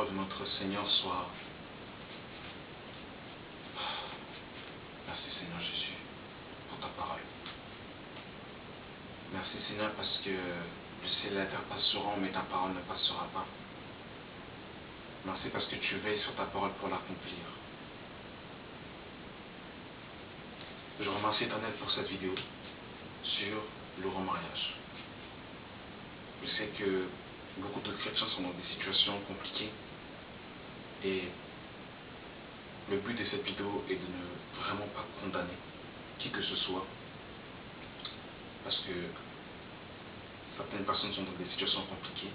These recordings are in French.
parole de notre Seigneur soit... Merci Seigneur Jésus pour ta parole. Merci Seigneur parce que le ciel et la terre passeront, mais ta parole ne passera pas. Merci parce que tu veilles sur ta parole pour l'accomplir. Je remercie Éternel pour cette vidéo sur le remariage. Je sais que beaucoup de chrétiens sont dans des situations compliquées et le but de cette vidéo est de ne vraiment pas condamner qui que ce soit, parce que certaines personnes sont dans des situations compliquées.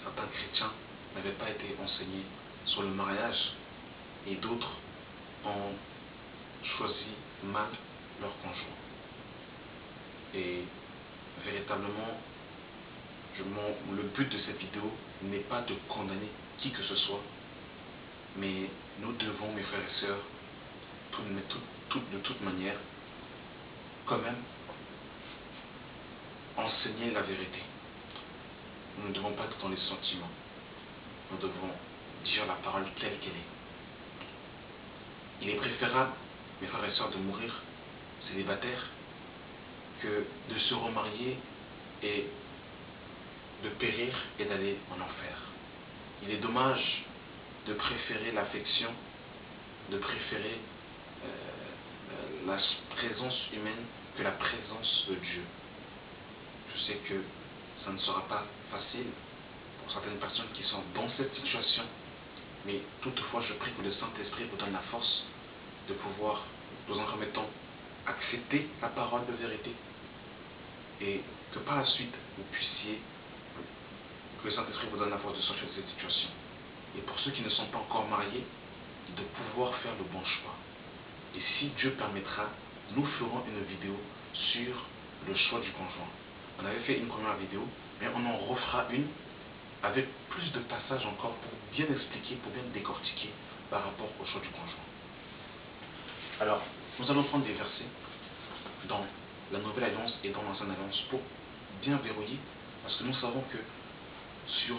Certains chrétiens n'avaient pas été enseignés sur le mariage et d'autres ont choisi mal leur conjoint. Et véritablement, le but de cette vidéo n'est pas de condamner qui que ce soit, mais nous devons, mes frères et sœurs, de toute manière, quand même, enseigner la vérité. Nous ne devons pas être dans les sentiments. Nous devons dire la parole telle qu'elle est. Il est préférable, mes frères et sœurs, de mourir célibataire que de se remarier et de périr et d'aller en enfer. Il est dommage de préférer l'affection, de préférer la présence humaine que la présence de Dieu. Je sais que ça ne sera pas facile pour certaines personnes qui sont dans cette situation, mais toutefois je prie que le Saint-Esprit vous donne la force de pouvoir, dans un premier temps, accepter la parole de vérité et que par la suite vous puissiez, que le Saint-Esprit vous donne la force de sortir de cette situation. Et pour ceux qui ne sont pas encore mariés, de pouvoir faire le bon choix. Et si Dieu permettra, nous ferons une vidéo sur le choix du conjoint. On avait fait une première vidéo, mais on en refera une avec plus de passages encore pour bien expliquer, pour bien décortiquer par rapport au choix du conjoint. Alors, nous allons prendre des versets dans la Nouvelle Alliance et dans l'Ancienne Alliance pour bien verrouiller, parce que nous savons que sur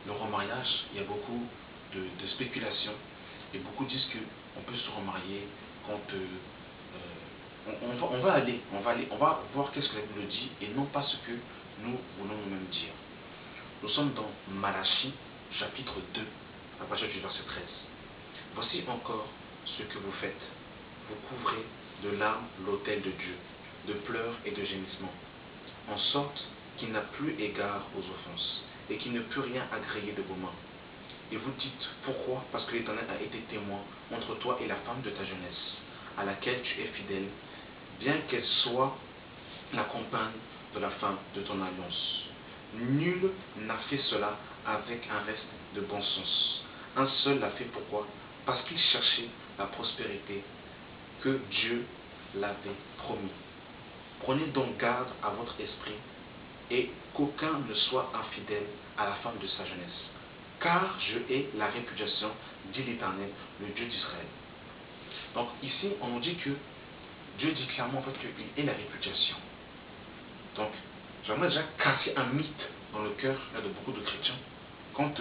le remariage, il y a beaucoup de spéculations et beaucoup disent qu'on peut se remarier quand on va voir qu'est-ce que la Bible dit et non pas ce que nous voulons nous-mêmes dire. Nous sommes dans Malachie chapitre 2 à partir du verset 13. Voici encore ce que vous faites. Vous couvrez de larmes l'autel de Dieu, de pleurs et de gémissements, en sorte qu'il n'a plus égard aux offenses et qu'il ne peut rien agréer de vos mains. Et vous dites, pourquoi? Parce que l'Éternel a été témoin entre toi et la femme de ta jeunesse, à laquelle tu es fidèle, bien qu'elle soit la compagne de la femme de ton alliance. Nul n'a fait cela avec un reste de bon sens. Un seul l'a fait, pourquoi? Parce qu'il cherchait la prospérité que Dieu l'avait promis. Prenez donc garde à votre esprit et qu'aucun ne soit infidèle à la femme de sa jeunesse. Car je hais la répudiation, dit l'Éternel, le Dieu d'Israël. Donc ici, on nous dit que Dieu dit clairement en fait qu'il hait la répudiation. Donc, j'aimerais déjà casser un mythe dans le cœur de beaucoup de chrétiens. Quand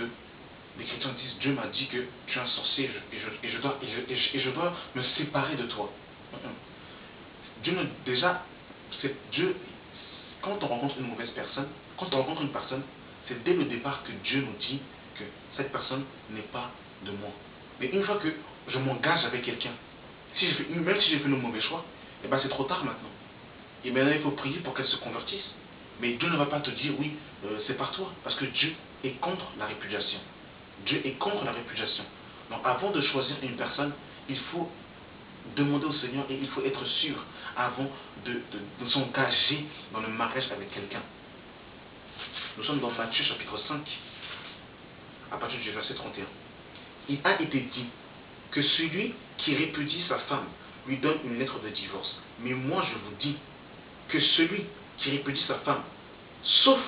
les chrétiens disent Dieu m'a dit que tu es un sorcier et je dois me séparer de toi. Dieu ne, déjà, c'est Dieu. Quand on rencontre une mauvaise personne, quand on rencontre une personne, c'est dès le départ que Dieu nous dit que cette personne n'est pas de moi. Mais une fois que je m'engage avec quelqu'un, même si j'ai fait le mauvais choix, eh ben c'est trop tard maintenant. Et maintenant il faut prier pour qu'elle se convertisse. Mais Dieu ne va pas te dire oui, c'est par toi, parce que Dieu est contre la répudiation. Dieu est contre la répudiation. Donc avant de choisir une personne, il faut demander au Seigneur et il faut être sûr avant de s'engager dans le mariage avec quelqu'un. Nous sommes dans Matthieu chapitre 5, à partir du verset 31. Il a été dit que celui qui répudie sa femme lui donne une lettre de divorce. Mais moi je vous dis que celui qui répudie sa femme, sauf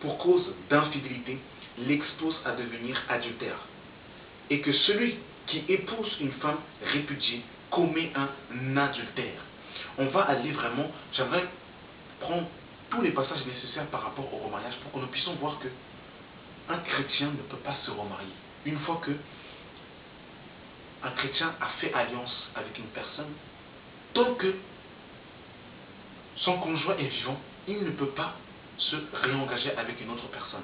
pour cause d'infidélité, l'expose à devenir adultère. Et que celui qui épouse une femme répudiée commet un adultère. On va aller vraiment, j'aimerais prendre tous les passages nécessaires par rapport au remariage pour que nous puissions voir que un chrétien ne peut pas se remarier. Une fois que un chrétien a fait alliance avec une personne, tant que son conjoint est vivant, il ne peut pas se réengager avec une autre personne.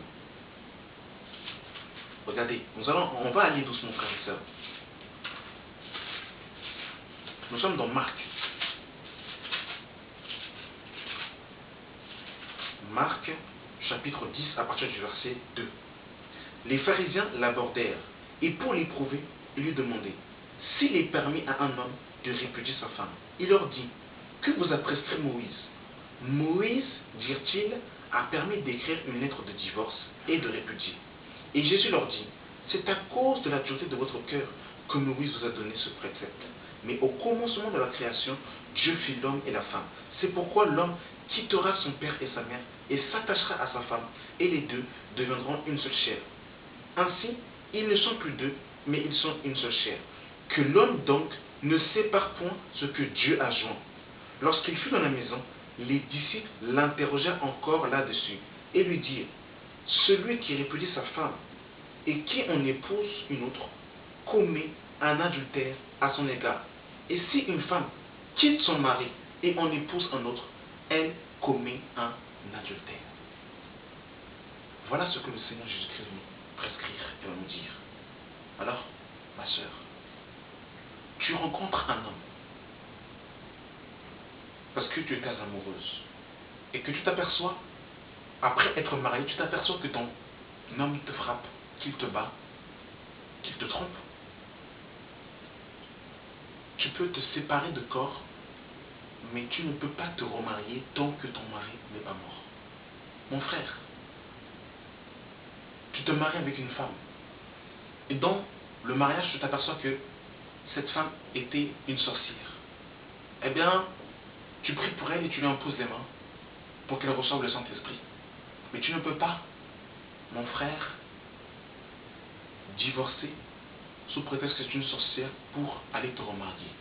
Regardez, on va aller doucement, frères et sœurs. Nous sommes dans Marc. Marc, chapitre 10, à partir du verset 2. Les pharisiens l'abordèrent, et pour l'éprouver, ils lui demandaient s'il est permis à un homme de répudier sa femme. Il leur dit, que vous a prescrit Moïse? Moïse, dirent-ils, a permis d'écrire une lettre de divorce et de répudier. Et Jésus leur dit, c'est à cause de la dureté de votre cœur que Moïse vous a donné ce précepte. Mais au commencement de la création, Dieu fit l'homme et la femme. C'est pourquoi l'homme quittera son père et sa mère et s'attachera à sa femme, et les deux deviendront une seule chair. Ainsi, ils ne sont plus deux, mais ils sont une seule chair. Que l'homme donc ne sépare point ce que Dieu a joint. Lorsqu'il fut dans la maison, les disciples l'interrogèrent encore là-dessus et lui dirent, celui qui répudie sa femme et qui en épouse une autre commet un adultère à son égard. Et si une femme quitte son mari et en épouse un autre, elle commet un adultère. Voilà ce que le Seigneur Jésus-Christ va nous prescrire et va nous dire. Alors, ma soeur, tu rencontres un homme parce que tu étais amoureuse et que tu t'aperçois, après être marié, tu t'aperçois que ton homme te frappe, qu'il te bat, qu'il te trompe. Tu peux te séparer de corps, mais tu ne peux pas te remarier tant que ton mari n'est pas mort. Mon frère, tu te maries avec une femme et dans le mariage, tu t'aperçois que cette femme était une sorcière. Eh bien, tu pries pour elle et tu lui imposes les mains pour qu'elle reçoive le Saint-Esprit. Mais tu ne peux pas, mon frère, divorcer sous prétexte que c'est une sorcière pour aller te remarier.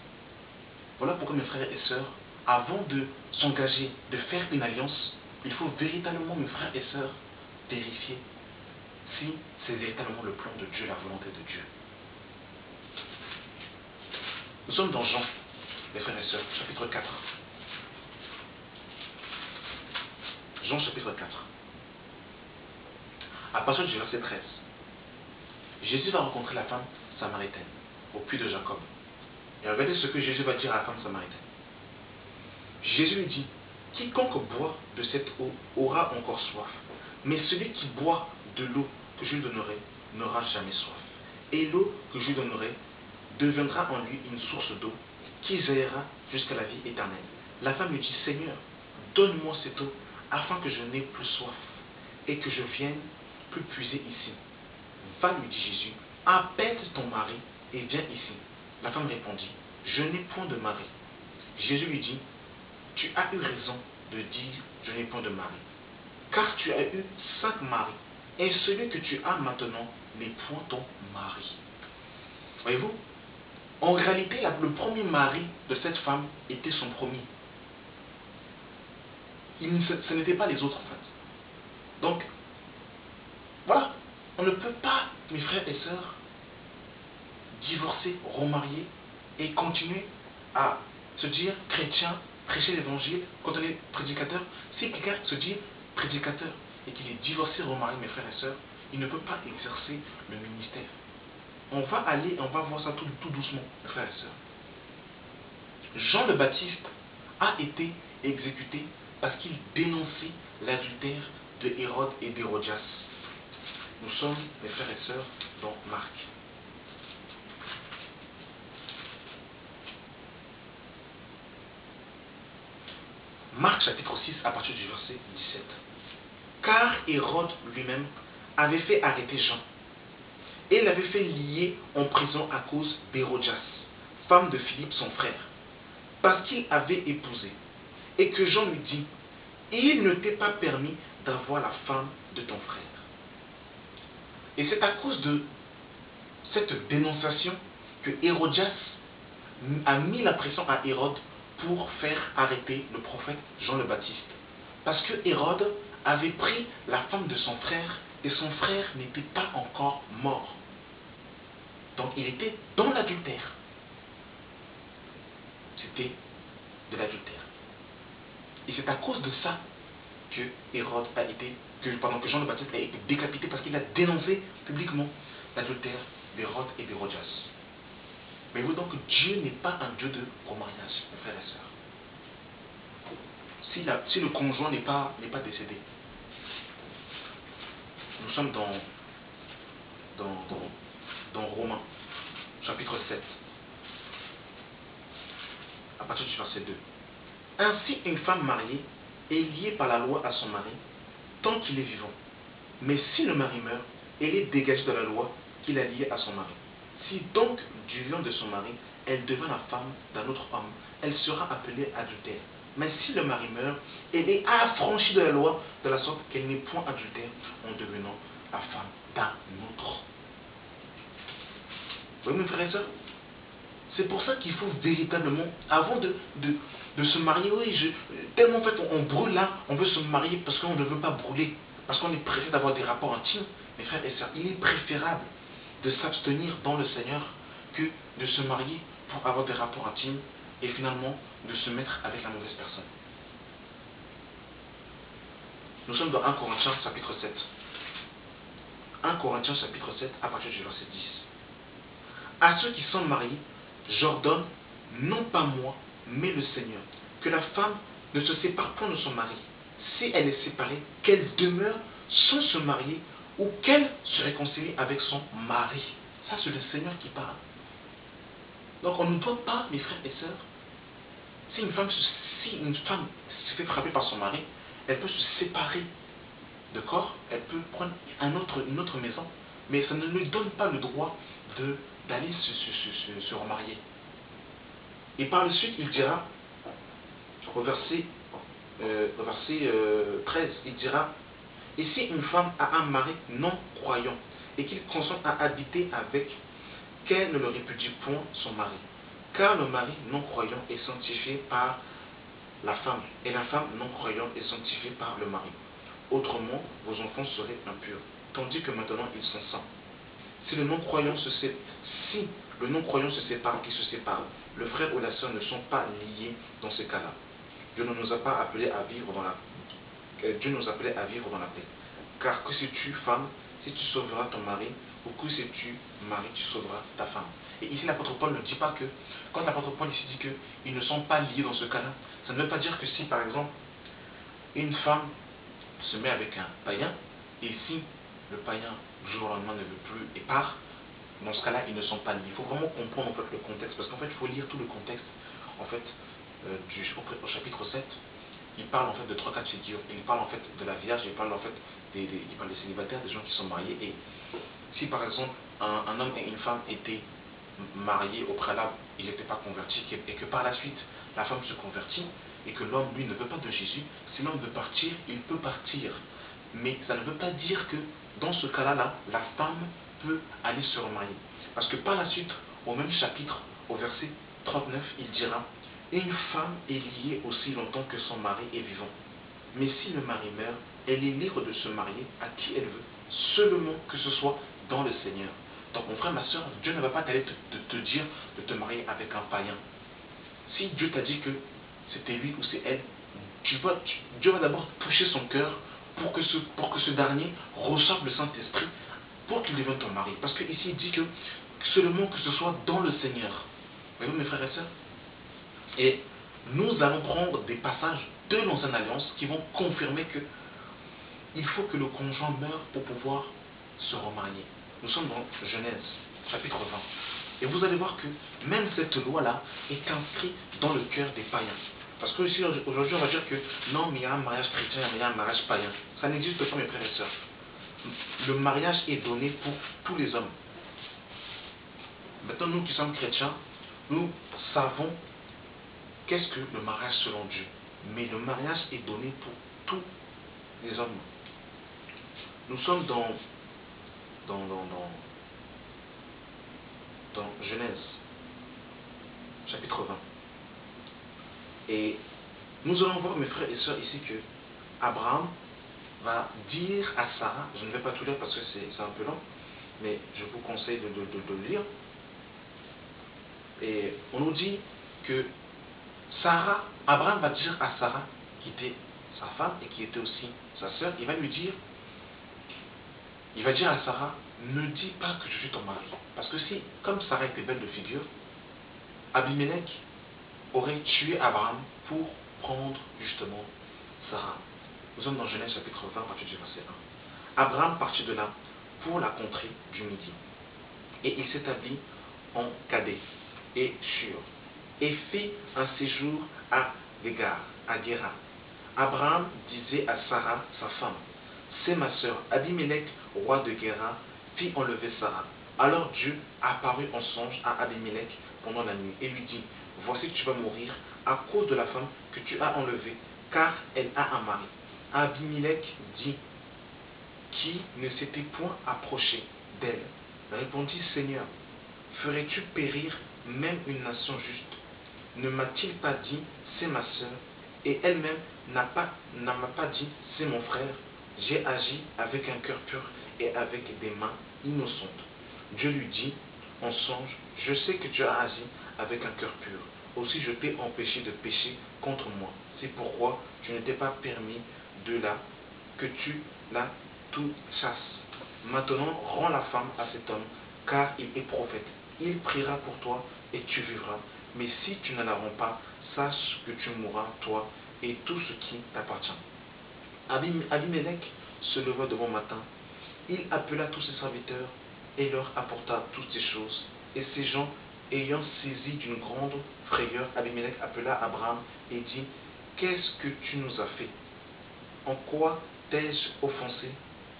Voilà pourquoi mes frères et sœurs, avant de s'engager, de faire une alliance, il faut véritablement, mes frères et sœurs, vérifier si c'est véritablement le plan de Dieu, la volonté de Dieu. Nous sommes dans Jean, mes frères et sœurs, chapitre 4. Jean chapitre 4. À partir du verset 13. Jésus va rencontrer la femme samaritaine au puits de Jacob. Et regardez ce que Jésus va dire à la femme samaritaine. Jésus lui dit, quiconque boit de cette eau aura encore soif, mais celui qui boit de l'eau que je lui donnerai n'aura jamais soif. Et l'eau que je lui donnerai deviendra en lui une source d'eau qui jaillira jusqu'à la vie éternelle. La femme lui dit, Seigneur, donne-moi cette eau afin que je n'ai plus soif et que je vienne plus puiser ici. Va, lui dit Jésus, appelle ton mari et viens ici. La femme répondit, je n'ai point de mari. Jésus lui dit, tu as eu raison de dire, je n'ai point de mari, car tu as eu 5 maris, et celui que tu as maintenant n'est point ton mari. Voyez-vous, en réalité, le premier mari de cette femme était son premier. Ce n'était pas les autres en fait. Donc, voilà, on ne peut pas, mes frères et sœurs, divorcer, remarier et continuer à se dire chrétien, prêcher l'évangile quand on est prédicateur. Si quelqu'un se dit prédicateur et qu'il est divorcé, remarié, mes frères et sœurs, il ne peut pas exercer le ministère. On va voir ça tout doucement, mes frères et sœurs. Jean le Baptiste a été exécuté parce qu'il dénonçait l'adultère de Hérode et d'Hérodias. Nous sommes, mes frères et sœurs, dans Marc. Marc chapitre 6 à partir du verset 17. Car Hérode lui-même avait fait arrêter Jean et l'avait fait lier en prison à cause d'Hérodias, femme de Philippe son frère, parce qu'il avait épousé, et que Jean lui dit, il ne t'est pas permis d'avoir la femme de ton frère. Et c'est à cause de cette dénonciation que Hérodias a mis la pression à Hérode pour faire arrêter le prophète Jean le Baptiste. Parce que Hérode avait pris la femme de son frère et son frère n'était pas encore mort. Donc il était dans l'adultère. C'était de l'adultère. Et c'est à cause de ça que Hérode a été, que Jean le Baptiste a été décapité, parce qu'il a dénoncé publiquement l'adultère d'Hérode et d'Hérodias. Mais vous donc, Dieu n'est pas un Dieu de remariage, mes frères et sœurs. Si le conjoint n'est pas décédé, nous sommes dans Romains, chapitre 7, à partir du verset 2. Ainsi, une femme mariée est liée par la loi à son mari tant qu'il est vivant. Mais si le mari meurt, elle est dégagée de la loi qu'il a liée à son mari. Si donc, du vivant de son mari, elle devient la femme d'un autre homme, elle sera appelée adultère. Mais si le mari meurt, elle est affranchie de la loi de la sorte qu'elle n'est point adultère en devenant la femme d'un autre. Vous voyez mes frères et sœurs? C'est pour ça qu'il faut véritablement, avant de se marier, oui, tellement en fait on brûle là, on veut se marier parce qu'on ne veut pas brûler, parce qu'on est pressé d'avoir des rapports intimes. Mes frères et sœurs, il est préférable de s'abstenir dans le Seigneur que de se marier pour avoir des rapports intimes et finalement de se mettre avec la mauvaise personne. Nous sommes dans 1 Corinthiens chapitre 7. 1 Corinthiens chapitre 7 à partir du verset 10. À ceux qui sont mariés, j'ordonne, non pas moi, mais le Seigneur, que la femme ne se sépare point de son mari. Si elle est séparée, qu'elle demeure sans se marier ou qu'elle se réconcilie avec son mari. Ça, c'est le Seigneur qui parle. Donc, on ne doit pas, mes frères et sœurs, si une femme se fait frapper par son mari, elle peut se séparer de corps, elle peut prendre une autre maison, mais ça ne lui donne pas le droit d'aller se remarier. Et par la suite, il dira, au verset 13, il dira, et si une femme a un mari non croyant, et qu'il consent à habiter avec, qu'elle ne le répudie point son mari. Car le mari non croyant est sanctifié par la femme, et la femme non croyante est sanctifiée par le mari. Autrement, vos enfants seraient impurs, tandis que maintenant ils sont saints. Si le non-croyant se sépare, qui se sépare, le frère ou la sœur ne sont pas liés dans ce cas-là. Dieu ne nous a pas appelés à vivre dans la paix. Car que sais-tu, femme, si tu sauveras ton mari, ou que sais-tu, mari, tu sauveras ta femme. Et ici, l'apôtre Paul ne dit pas que, quand l'apôtre Paul ici dit qu'ils ne sont pas liés dans ce cas-là, ça ne veut pas dire que si, par exemple, une femme se met avec un païen, et si le païen, du jour au lendemain, ne veut plus et part, dans ce cas-là, ils ne sont pas liés. Il faut vraiment comprendre en fait, le contexte, parce qu'en fait, il faut lire tout le contexte. En fait, au chapitre 7, il parle en fait de 3 cas de figure. Il parle en fait de la Vierge, il parle en fait des célibataires, des gens qui sont mariés. Et si par exemple, un homme et une femme étaient mariés au préalable, ils n'étaient pas convertis, et que par la suite, la femme se convertit, et que l'homme, lui, ne veut pas de Jésus, si l'homme veut partir, il peut partir. Mais ça ne veut pas dire que, dans ce cas-là, la femme peut aller se remarier. Parce que par la suite, au même chapitre, au verset 39, il dira, une femme est liée aussi longtemps que son mari est vivant. Mais si le mari meurt, elle est libre de se marier à qui elle veut, seulement que ce soit dans le Seigneur. Donc mon frère, ma soeur, Dieu ne va pas t'aller te dire de te marier avec un païen. Si Dieu t'a dit que c'était lui ou c'est elle, Dieu va d'abord toucher son cœur pour que ce dernier reçoive le Saint-Esprit pour qu'il devienne ton mari. Parce qu'ici il dit que seulement que ce soit dans le Seigneur. Voyez-vous mes frères et sœurs? Et nous allons prendre des passages de l'Ancienne Alliance qui vont confirmer que il faut que le conjoint meure pour pouvoir se remarier. Nous sommes dans Genèse, chapitre 20. Et vous allez voir que même cette loi-là est inscrite dans le cœur des païens. Parce que ici, aujourd'hui, on va dire que non, mais il y a un mariage chrétien, mais il y a un mariage païen. Ça n'existe pas, mes frères et sœurs. Le mariage est donné pour tous les hommes. Maintenant, nous qui sommes chrétiens, nous savons qu'est-ce que le mariage selon Dieu. Mais le mariage est donné pour tous les hommes. Nous sommes dans Genèse, chapitre 20. Et nous allons voir, mes frères et sœurs, ici que Abraham va dire à Sarah, je ne vais pas tout lire parce que c'est un peu long, mais je vous conseille de le lire. Et on nous dit que Abraham va dire à Sarah, qui était sa femme et qui était aussi sa sœur, il va dire à Sarah, ne dis pas que je suis ton mari. Parce que si, comme Sarah était belle de figure, Abimelech aurait tué Abraham pour prendre justement Sarah. Nous sommes dans Genèse chapitre 20, à partir du verset 1. Abraham partit de là pour la contrée du Midi. Et il s'établit en Cadès et Shur, et fit un séjour à Guérar. Abraham disait à Sarah, sa femme, c'est ma sœur. Abimelech, roi de Guérar, fit enlever Sarah. Alors Dieu apparut en songe à Abimelech pendant la nuit et lui dit, voici que tu vas mourir à cause de la femme que tu as enlevée, car elle a un mari. Abimelech dit, qui ne s'était point approché d'elle, répondit, Seigneur, ferais-tu périr même une nation juste? Ne m'a-t-il pas dit, c'est ma sœur, et elle-même n'a m'a pas dit, c'est mon frère? J'ai agi avec un cœur pur et avec des mains innocentes. Dieu lui dit en songe, je sais que tu as agi avec un cœur pur. Aussi je t'ai empêché de pécher contre moi. C'est pourquoi tu ne t'es pas permis que tu la tout chasses. Maintenant, rends la femme à cet homme, car il est prophète. Il priera pour toi et tu vivras. Mais si tu ne la rends pas, sache que tu mourras, toi et tout ce qui t'appartient. Abimelech se leva de bon matin. Il appela tous ses serviteurs et leur apporta toutes ces choses. Et ces gens, ayant saisi d'une grande frayeur, Abimelech appela Abraham et dit, qu'est-ce que tu nous as fait? En quoi t'ai-je offensé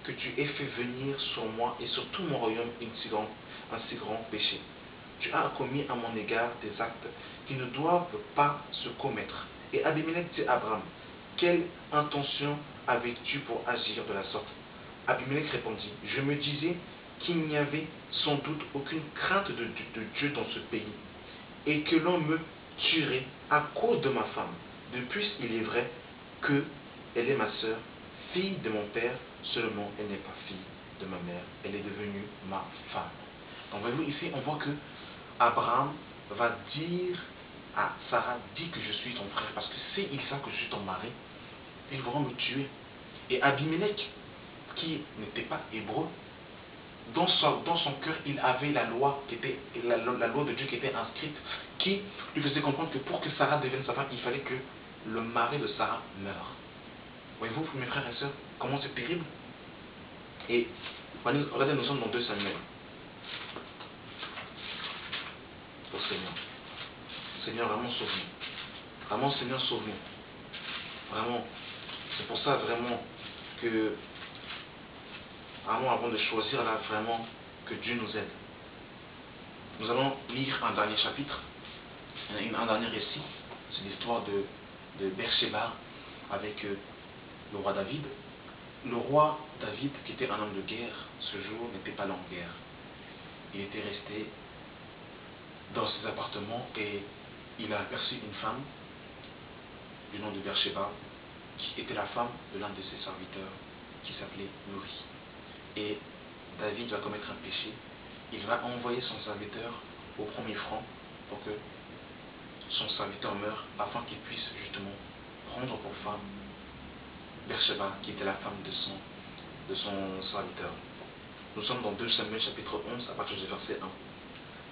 que tu aies fait venir sur moi et sur tout mon royaume un si grand péché? Tu as commis à mon égard des actes qui ne doivent pas se commettre. Et Abimelech dit à Abraham, quelle intention avais-tu pour agir de la sorte? Abimelech répondit, je me disais qu'il n'y avait sans doute aucune crainte de Dieu dans ce pays, et que l'on me tuerait à cause de ma femme. De plus, il est vrai que elle est ma sœur, fille de mon père, seulement elle n'est pas fille de ma mère, elle est devenue ma femme. Donc voyez-vous, ici on voit que Abraham va dire à Sarah, dis que je suis ton frère, parce que s'ils savent que je suis ton mari, ils vont me tuer. Et Abimelech, qui n'était pas hébreu, dans son cœur, il avait la loi, la loi de Dieu qui était inscrite, qui lui faisait comprendre que pour que Sarah devienne sa femme, il fallait que le mari de Sarah meure. Voyez-vous, mes frères et sœurs, comment c'est terrible? Et regardez, nous sommes dans 2 Samuel. Oh Seigneur. Seigneur, vraiment sauve-nous. Vraiment, Seigneur, sauve-nous. Vraiment. C'est pour ça, vraiment, que, vraiment, avant de choisir, là, vraiment, que Dieu nous aide. Nous allons lire un dernier chapitre, un dernier récit. C'est l'histoire de Beersheba avec le roi David. Le roi David, qui était un homme de guerre, ce jour n'était pas allé en guerre. Il était resté dans ses appartements et il a aperçu une femme du nom de Beersheba, qui était la femme de l'un de ses serviteurs, qui s'appelait Uri. Et David va commettre un péché. Il va envoyer son serviteur au premier front pour que son serviteur meure, afin qu'il puisse justement prendre pour femme Beersheba, qui était la femme de son serviteur. Nous sommes dans 2 Samuel chapitre 11 à partir du verset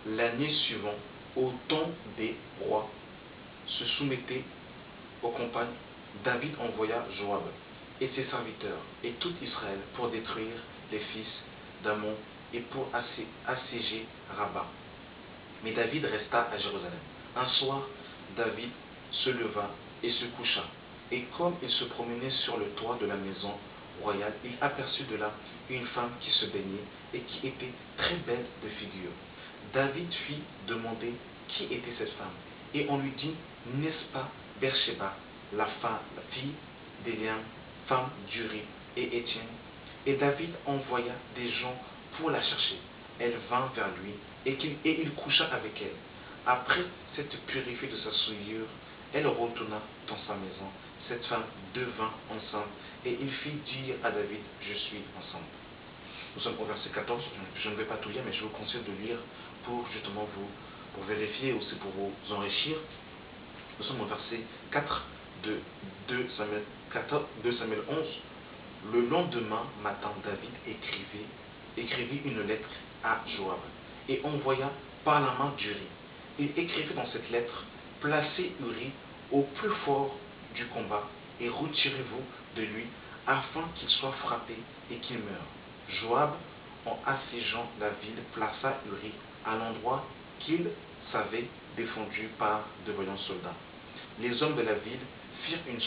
1. L'année suivante, au temps des rois se soumettait aux campagnes, David envoya Joab et ses serviteurs et tout Israël pour détruire les fils d'Ammon et pour assiéger Rabat. Mais David resta à Jérusalem. Un soir, David se leva et se coucha. Et comme il se promenait sur le toit de la maison royale, il aperçut de là une femme qui se baignait et qui était très belle de figure. David fit demander qui était cette femme. Et on lui dit, n'est-ce pas Beersheba, la fille d'Éliam, femme d'Uri et Étienne? Et David envoya des gens pour la chercher. Elle vint vers lui et il coucha avec elle. Après s'être purifiée de sa souillure, elle retourna dans sa maison cette femme devint enceinte et il fit dire à David, je suis enceinte. Nous sommes au verset 14, je ne vais pas tout lire, mais je vous conseille de lire pour justement pour vérifier, aussi pour vous enrichir. Nous sommes au verset 4 de 2 Samuel 11. Le lendemain matin, David écrivit une lettre à Joab et envoya par la main d'Uri. Il écrivit dans cette lettre, placez Uri au plus fort du combat et retirez-vous de lui afin qu'il soit frappé et qu'il meure. Joab, en assiégeant la ville, plaça Uri à l'endroit qu'il savait défendu par de vaillants soldats. Les hommes de la ville firent une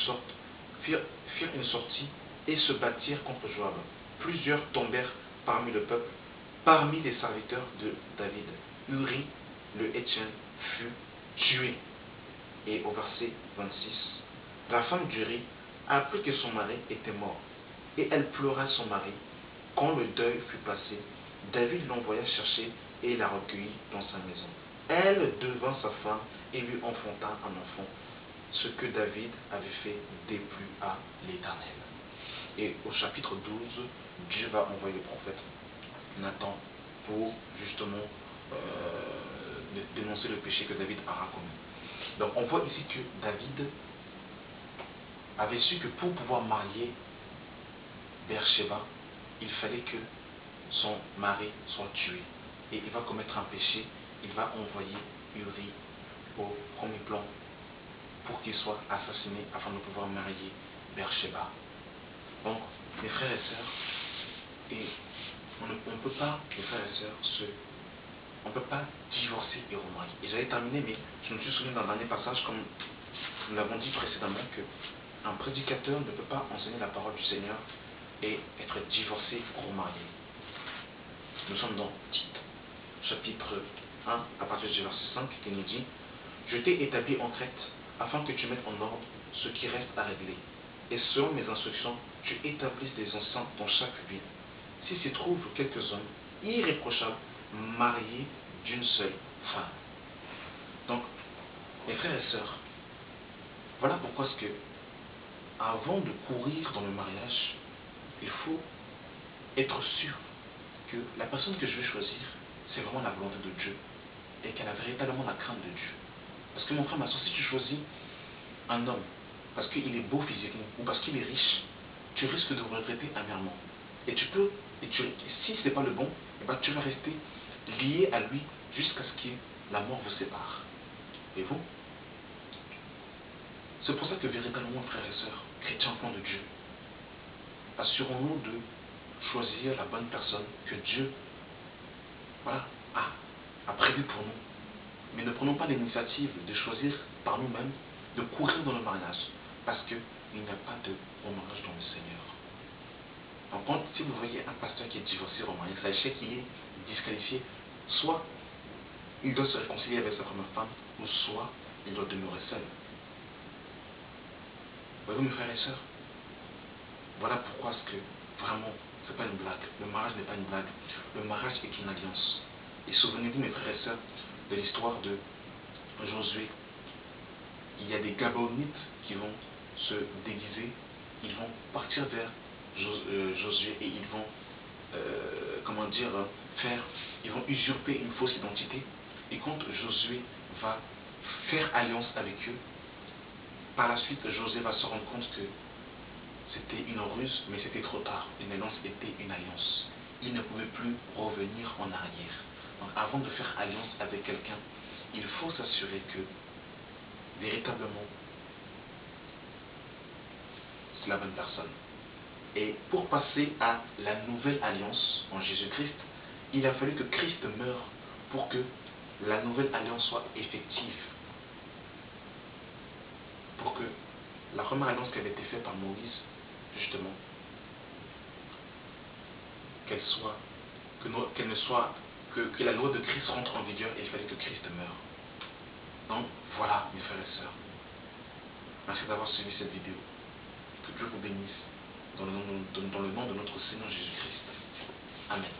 sortie et se battirent contre Joab. Plusieurs tombèrent parmi le peuple, parmi les serviteurs de David. Uri, le Héthien, fut tué. Et au verset 26, la femme d'Uri apprit que son mari était mort, et elle pleura son mari. Quand le deuil fut passé, David l'envoya chercher et la recueillit dans sa maison. Elle devint sa femme et lui enfanta un enfant, ce que David avait fait déplu à l'Éternel. Et au chapitre 12, Dieu va envoyer le prophète Nathan pour justement dénoncer le péché que David aura commis. Donc on voit ici que David avait su que pour pouvoir marier Beersheba, il fallait que son mari soit tué. Et il va commettre un péché, il va envoyer Uri au premier plan pour qu'il soit assassiné afin de pouvoir marier Beersheba. Donc, mes frères et sœurs, et on ne peut pas, mes frères et sœurs, on ne peut pas divorcer et remarier. Et j'allais terminer, mais je me suis souvenu d'un dernier passage, comme nous l'avons dit précédemment, qu'un prédicateur ne peut pas enseigner la parole du Seigneur et être divorcé ou remarié. Nous sommes dans Tite, chapitre 1, à partir du verset 5, qui nous dit « Je t'ai établi en Crète, afin que tu mettes en ordre ce qui reste à régler. Et selon mes instructions, tu établisses des enceintes dans chaque ville. Si s'y trouvent quelques hommes irréprochables, mariés d'une seule femme. » Donc, mes frères et sœurs, voilà pourquoi est-ce que, avant de courir dans le mariage, il faut être sûr que la personne que je vais choisir, c'est vraiment la volonté de Dieu et qu'elle a véritablement la crainte de Dieu. Parce que mon frère, ma soeur, si tu choisis un homme parce qu'il est beau physiquement ou parce qu'il est riche, tu risques de le regretter amèrement. Et si ce n'est pas le bon, eh ben, tu vas rester lié à lui jusqu'à ce que la mort vous sépare. Et vous? C'est pour ça que véritablement, frères et sœurs, chrétiens enfants de Dieu, assurons-nous de choisir la bonne personne que Dieu a prévue pour nous. Mais ne prenons pas l'initiative de choisir par nous-mêmes, de courir dans le mariage, parce qu'il n'y a pas de remariage dans le Seigneur. Donc, si vous voyez un pasteur qui est divorcé, remarié, sachez qu'il est disqualifié. Soit il doit se réconcilier avec sa première femme, ou soit il doit demeurer seul. Voyez-vous, mes frères et sœurs, voilà pourquoi est-ce que vraiment, ce n'est pas une blague. Le mariage n'est pas une blague. Le mariage est une alliance. Et souvenez-vous, mes frères et sœurs, de l'histoire de Josué. Il y a des Gabaonites qui vont se déguiser, ils vont partir vers Josué et ils vont, ils vont usurper une fausse identité. Et quand Josué va faire alliance avec eux, par la suite, Josué va se rendre compte que c'était une ruse, mais c'était trop tard. Une alliance était une alliance. Il ne pouvait plus revenir en arrière. Donc avant de faire alliance avec quelqu'un, il faut s'assurer que, véritablement, c'est la bonne personne. Et pour passer à la nouvelle alliance en Jésus-Christ, il a fallu que Christ meure pour que la nouvelle alliance soit effective. Pour que la première alliance qui avait été faite par Moïse, justement, que la loi de Christ rentre en vigueur, et il fallait que Christ meure. Donc voilà, mes frères et sœurs, merci d'avoir suivi cette vidéo. Que Dieu vous bénisse dans le nom de notre Seigneur Jésus-Christ. Amen.